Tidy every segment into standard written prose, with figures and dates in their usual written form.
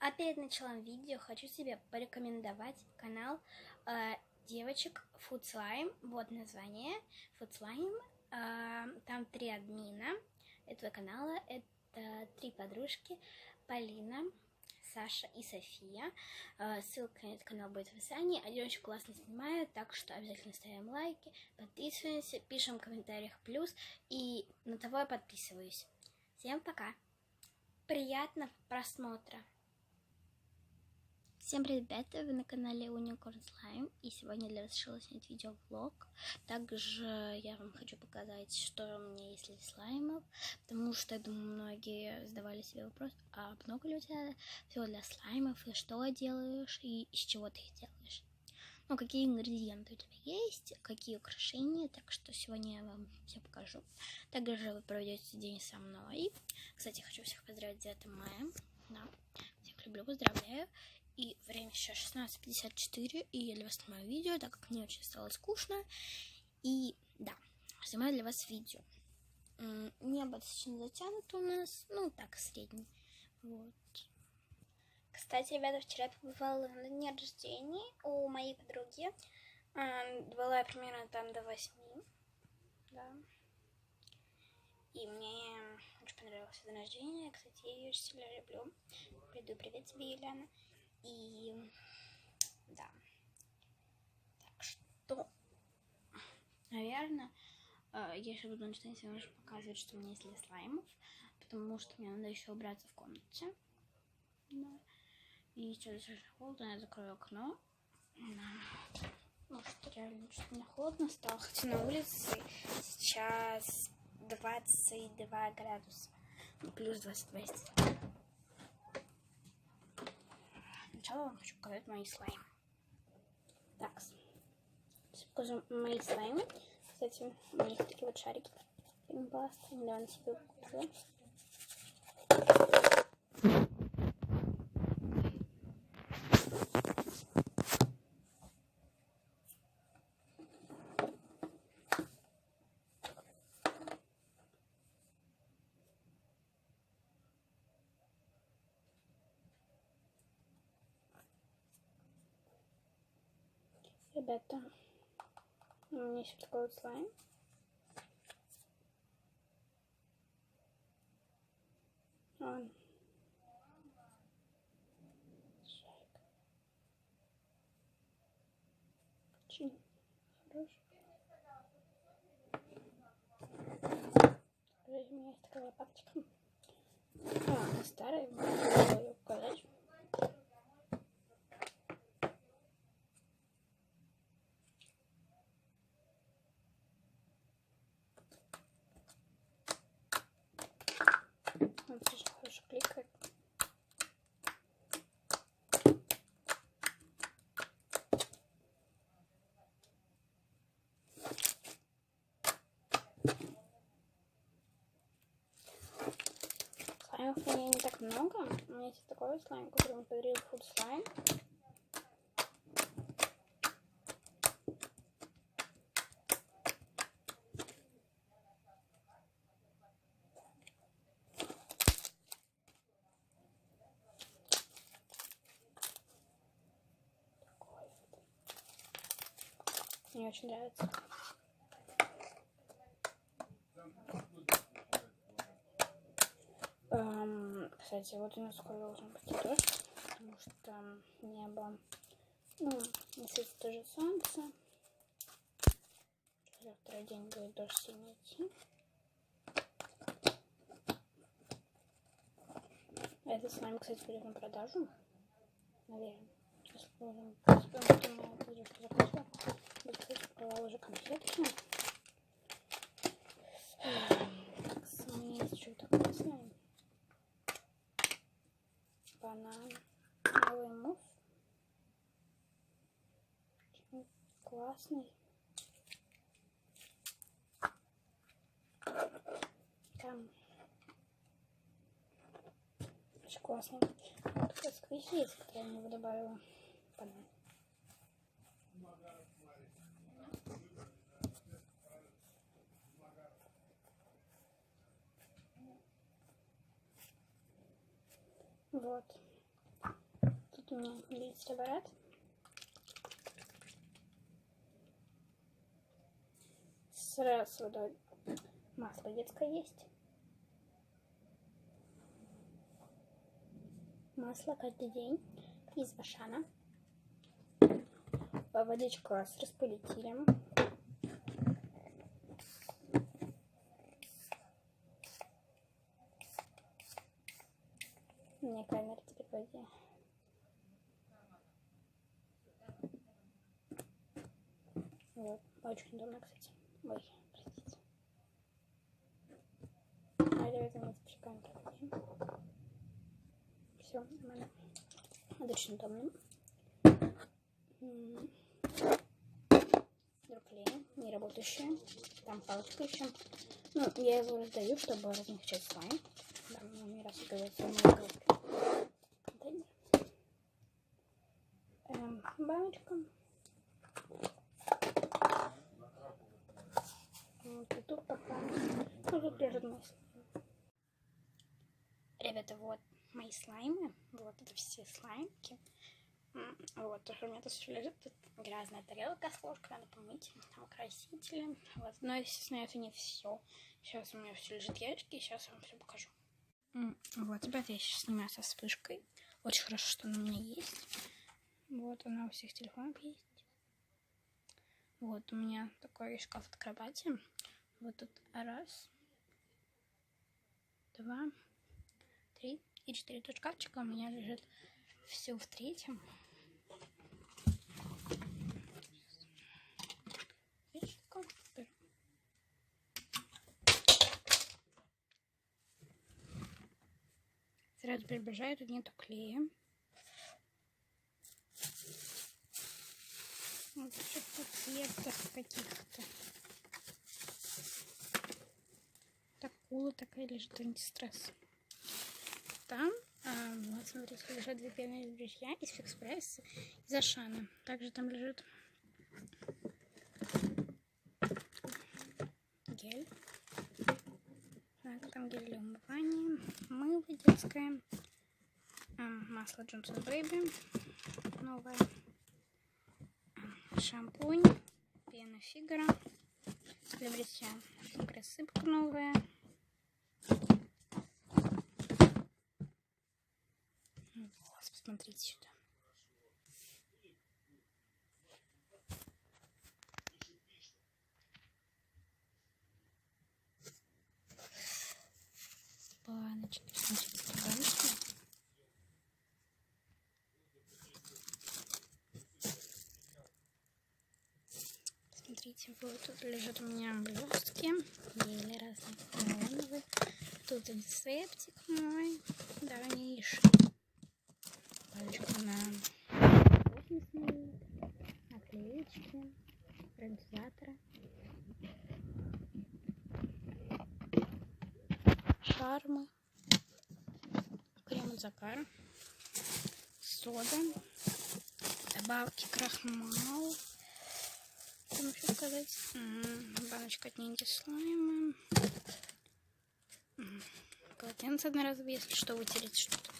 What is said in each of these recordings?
А перед началом видео хочу себе порекомендовать канал девочек Food Slime. Вот название Food Slime. Там 3 админа этого канала. Это 3 подружки: Полина, Саша и София. Ссылка на этот канал будет в описании. Они очень классно снимают, так что обязательно ставим лайки, подписываемся, пишем в комментариях плюс, и на того я подписываюсь. Всем пока! Приятного просмотра! Всем привет, ребята! Вы на канале Unicorn Slime, и сегодня для вас решила снять видеоблог. Также я вам хочу показать, что у меня есть для слаймов, потому что, я думаю, многие задавали себе вопрос, а много ли у тебя всего для слаймов, и что делаешь, и из чего ты их делаешь. Ну, какие ингредиенты у тебя есть, какие украшения, так что сегодня я вам все покажу. Также вы проведете день со мной. Кстати, хочу всех поздравить с 9 мая. Да. Всех люблю, поздравляю. И время сейчас 16:54, и я для вас снимаю видео, так как мне очень стало скучно. И да, снимаю для вас видео. Небо достаточно затянуто у нас, ну так, средний. Вот. Кстати, ребята, вчера я побывала на дне рождения у моей подруги. Была я примерно там до 8. Да. И мне очень понравился день рождения. Кстати, я ее очень сильно люблю. Приду, привет тебе, Юлиана. И да. Так что, наверное, я еще буду начинать немножко показывать, что у меня есть для слаймов. Потому что мне надо еще убраться в комнате. Да. И сейчас достаточно холодно, я закрою окно. Может, реально что-то мне холодно стало. Хотя на улице сейчас 22 градуса. Плюс 22. Сначала вам хочу показать мои слаймы. Так, сейчас покажу мои слаймы. Кстати, у них такие вот шарики. Пенопласта. Недавно себе купила. Ребята, у меня еще такой вот слайм. Он шарик. Очень хороший. У меня есть такая лопаточка. Она старая, могу ее показать. Он тоже хорошо кликает. Слаймов у меня не так много. У меня есть такой слайм, который мне подарил Food Slime. Мне очень нравится. Кстати, вот у нас скоро должен быть дождь, потому что небо, не светит тоже солнце. Завтра день будет дождь сильно идти. Это с вами, кстати, будет на продажу, наверное. Если моя подружка закончила, я, кстати, показала уже конфетки. У меня есть еще такой слайм. Банан, новый мусс. Очень классный. Там очень классный. Вот такой сквиз есть, который я ему добавила. Банан. Вот. Не, милиций-аппарат. С водой. Масло детское есть. Масло каждый день из Ашана. Водичка с распылителем. У меня камера теперь вроде. Вот, очень удобно, кстати. Ой, простите. Давайте мы запускаем камеру. Все, нормально. Это очень удобно. Друклей, не работающая. Там палочка еще. Ну, я его раздаю, чтобы размягчать слайм. Да, мне раз указывается мой контейнер. Баночка. Вот, и тут пока. Ну, тут лежит мой слайм. Ребята, вот мои слаймы. Вот это все слаймки. Вот, тоже у меня тут все лежит. Тут грязная тарелка с ложкой, надо помыть. Там красители. Вот, но, естественно, это не все. Сейчас у меня все лежит в ящике, и сейчас я вам все покажу. Вот, ребята, я сейчас снимаю со вспышкой. Очень хорошо, что она у меня есть. Вот, она у всех телефонов есть. Вот, у меня такой шкаф от кровати. Вот тут раз, два, три и 4. Тут шкафчика у меня лежит все в третьем. Сразу прибежаю, тут нету клея. Вот что-то пакетов каких-то. Акула такая лежит, антистресс. Там, вот смотрите, лежат две пенные брюшья из Fix Press, из Ашана. Также там лежит гель. Так, там гель для умывания, мыло детское, масло Johnson Baby новое, шампунь, пена Фигара для бритья, присыпка новая. Вот, посмотрите сюда. Баночки, баночки. Смотрите, вот тут лежат у меня блестки, гели разные, неоновые. Тут антисептик мой, давнейший. Палочка на офисные, наклеечки, ароматизаторы, шармы, крем от Закара, сода, добавки крахмал. Что еще сказать? Баночка от Нинди слайма. Полотенце одноразовое, если что, вытереть что-то.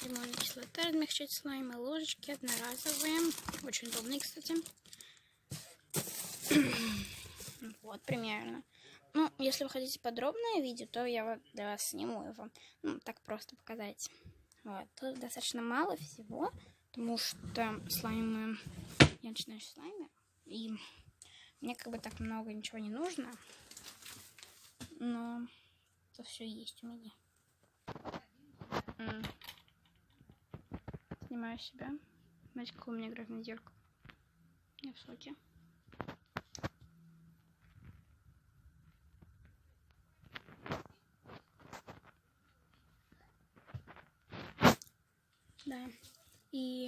Лимонная кислота, размягчать слаймы, ложечки одноразовые. Очень удобные, кстати. Вот, примерно. Ну, если вы хотите подробное видео, то я вот для вас сниму его. Ну, так просто показать. Вот, тут достаточно мало всего, потому что слаймы... Я начинаю с слайма. И мне как бы так много ничего не нужно. Но это все есть у меня. Снимаю себя. Знаете, какое у меня грязное зеркало? Я в шоке. Да. И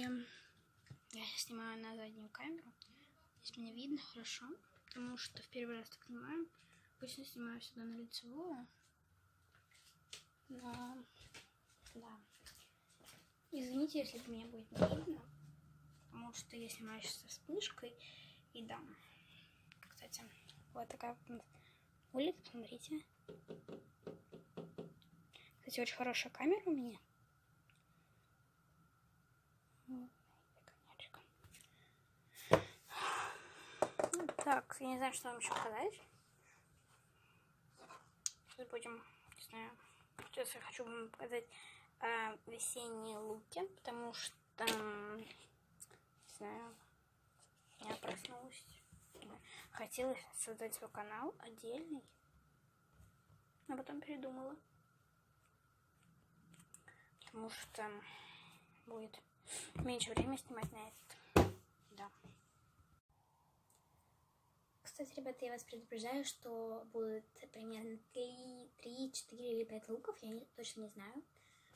я сейчас снимаю на заднюю камеру. Здесь меня видно хорошо, потому что в первый раз так снимаю. Обычно снимаю сюда на лицевую. Но, да. Извините, если меня будет не видно, потому что я снимаю сейчас со вспышкой. И да, кстати, вот такая вот улица, смотрите. Кстати, очень хорошая камера у меня. я не знаю, что вам еще показать. Сейчас будем, не знаю, сейчас я хочу вам показать весенние луки, потому что, не знаю, я проснулась. Хотела создать свой канал отдельный, а потом передумала. Потому что будет меньше времени снимать на это. Да. Кстати, ребята, я вас предупреждаю, что будут примерно 3, 4 или 5 луков, я точно не знаю.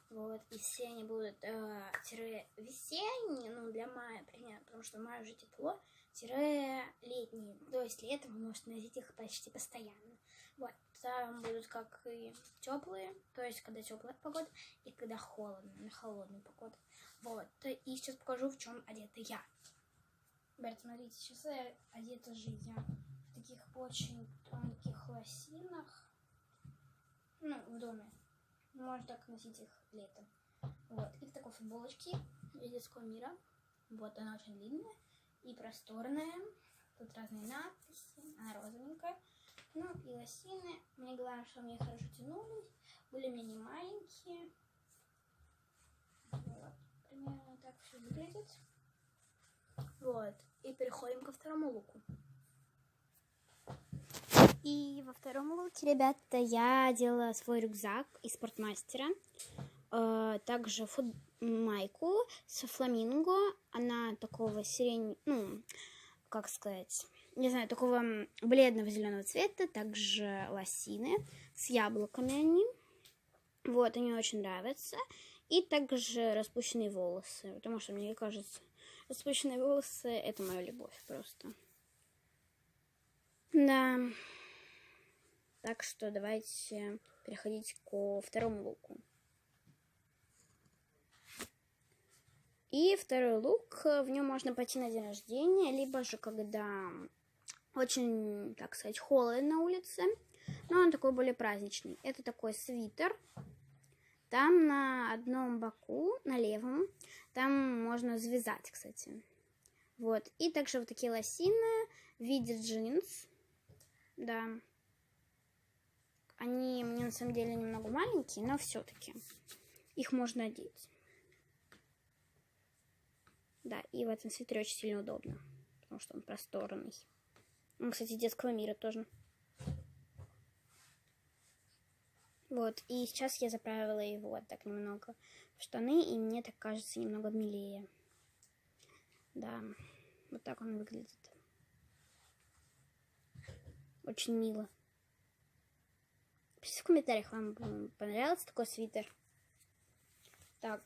Вот, и все они будут весенние, ну, для мая примерно, потому что в мае уже тепло, летние, то есть летом вы можете носить их почти постоянно. Вот, там будут как и теплые, то есть когда теплая погода, и когда холодная погода. Вот, и сейчас покажу, в чем одета я. Ребят, смотрите, сейчас я одета же я в таких очень тонких лосинах, ну, в доме. Можно так носить их летом. Вот, и в такой футболочке из детского мира. Вот, она очень длинная и просторная. Тут разные надписи, она розовенькая. Ну, и лосины. Мне главное, что мне хорошо тянулись. Были мне не маленькие. Вот, примерно так все выглядит. Вот, и переходим ко второму луку. И во втором луке, ребята, я делала свой рюкзак из спортмастера. Также майку с фламинго. Она такого как сказать, не знаю, такого бледного зеленого цвета. Также лосины с яблоками они. Вот, они очень нравятся. И также распущенные волосы. Потому что, мне кажется, распущенные волосы — это моя любовь просто. Да. Так что давайте переходить ко второму луку. И второй лук, в нем можно пойти на день рождения, либо же когда очень, так сказать, холодно на улице, но он такой более праздничный. Это такой свитер. Там на одном боку, на левом, там можно завязать, кстати. Вот. И также вот такие лосины в виде джинс. Да. Они мне на самом деле немного маленькие, но все-таки их можно одеть. Да, и в этом свитере очень сильно удобно, потому что он просторный. Он, кстати, детского мира тоже. Вот, и сейчас я заправила его вот так немного в штаны, и мне так кажется немного милее. Да, вот так он выглядит. Очень мило. Пишите в комментариях, вам понравился такой свитер. Так,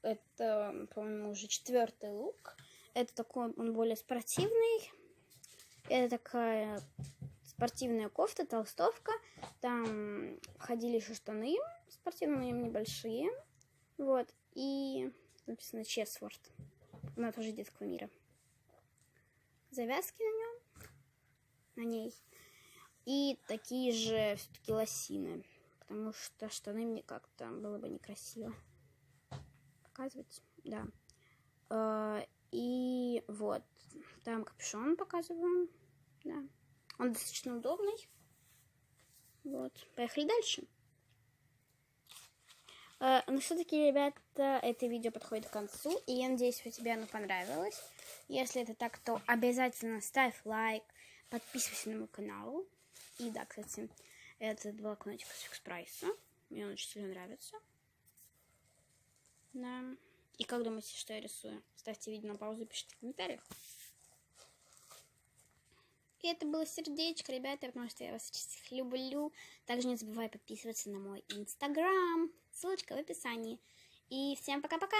это, по-моему, уже 4-й лук. Это такой, он более спортивный. Это такая спортивная кофта, толстовка. Там ходили еще штаны спортивные, небольшие. Вот, и написано Чесворт. Она тоже детского мира. Завязки на ней. И такие же все-таки лосины. Потому что штаны мне как-то было бы некрасиво показывать. Да. И вот. Там капюшон показываю. Да. Он достаточно удобный. Вот. Поехали дальше. Но все-таки, ребята, это видео подходит к концу. И я надеюсь, что тебе оно понравилось. Если это так, то обязательно ставь лайк. Подписывайся на мой канал. И да, кстати, этот блокнотик с Фикс Прайса. Мне он очень сильно нравится. Да. И как думаете, что я рисую? Ставьте видео на паузу и пишите в комментариях. И это было сердечко, ребята, потому что я вас всех люблю. Также не забывай подписываться на мой инстаграм. Ссылочка в описании. И всем пока-пока!